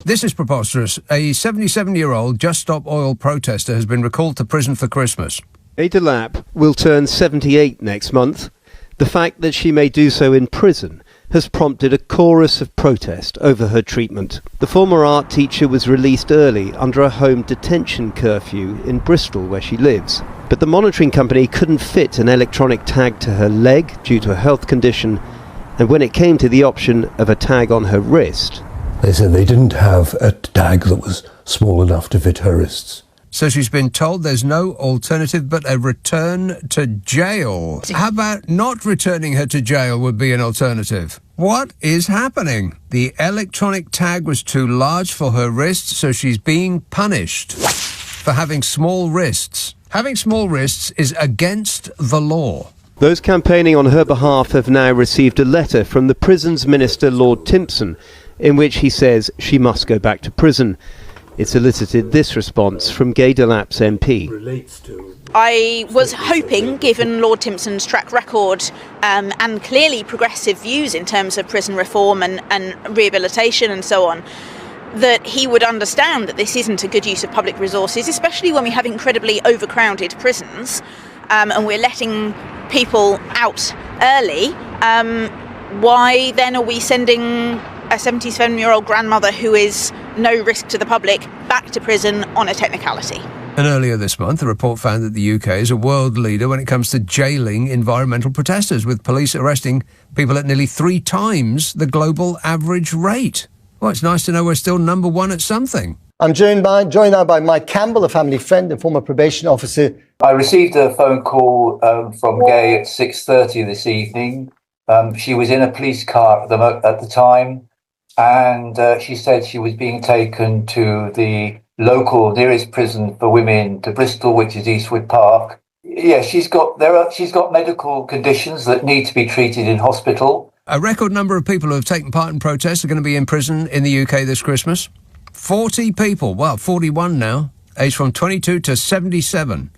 This is preposterous. A 77-year-old Just Stop Oil protester has been recalled to prison for Christmas. Gaie Delap will turn 78 next month. The fact that she may do so in prison has prompted a chorus of protest over her treatment. The former art teacher was released early under a home detention curfew in Bristol, where she lives. But the monitoring company couldn't fit an electronic tag to her leg due to a health condition, and when it came to the option of a tag on her wrist, they said they didn't have a tag that was small enough to fit her wrists. So she's been told there's no alternative but a return to jail. How about not returning her to jail would be an alternative? What is happening? The electronic tag was too large for her wrists, so she's being punished for having small wrists. Having small wrists is against the law. Those campaigning on her behalf have now received a letter from the prisons minister, Lord Timpson, in which he says she must go back to prison. It's elicited this response from Gaie Delap's MP. I was hoping, given Lord Timpson's track record and clearly progressive views in terms of prison reform and rehabilitation and so on, that he would understand that this isn't a good use of public resources, especially when we have incredibly overcrowded prisons and we're letting people out early. Why then are we sending a 77-year-old grandmother who is no risk to the public back to prison on a technicality? And earlier this month, a report found that the UK is a world leader when it comes to jailing environmental protesters, with police arresting people at nearly 3 times the global average rate. Well, it's nice to know we're still number one at something. I'm joined now by Mike Campbell, a family friend and former probation officer. I received a phone call from Gaie at 6:30 this evening. She was in a police car at the time, and she said she was being taken to the local nearest prison for women to Bristol, which is Eastwood Park. Yeah, she's got medical conditions that need to be treated in hospital. A record number of people who have taken part in protests are going to be in prison in the UK this Christmas. 40 people, well, 41 now, aged from 22 to 77,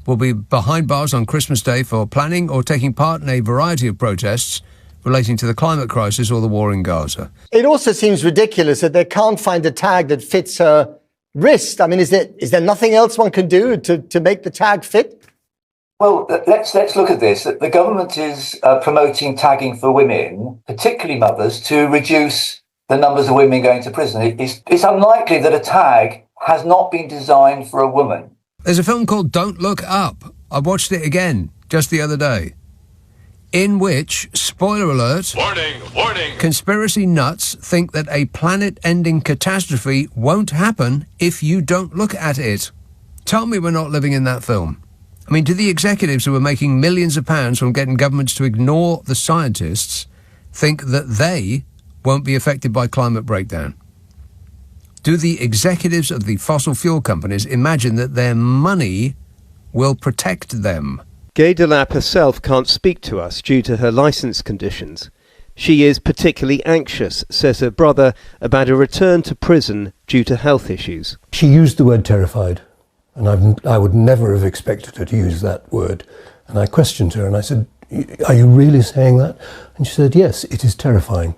will be behind bars on Christmas Day for planning or taking part in a variety of protests relating to the climate crisis or the war in Gaza. It also seems ridiculous that they can't find a tag that fits her wrist. I mean, is there nothing else one can do to make the tag fit? Well, let's look at this. The government is promoting tagging for women, particularly mothers, to reduce the numbers of women going to prison. It's unlikely that a tag has not been designed for a woman. There's a film called Don't Look Up. I watched it again just the other day, in which, spoiler alert, warning, conspiracy nuts think that a planet-ending catastrophe won't happen if you don't look at it. Tell me we're not living in that film. I mean, do the executives who are making millions of pounds from getting governments to ignore the scientists think that they won't be affected by climate breakdown? Do the executives of the fossil fuel companies imagine that their money will protect them? Gaie Delap herself can't speak to us due to her licence conditions. She is particularly anxious, says her brother, about a return to prison due to health issues. She used the word terrified, and I would never have expected her to use that word. And I questioned her and I said, "Are you really saying that?" And she said, "Yes, it is terrifying."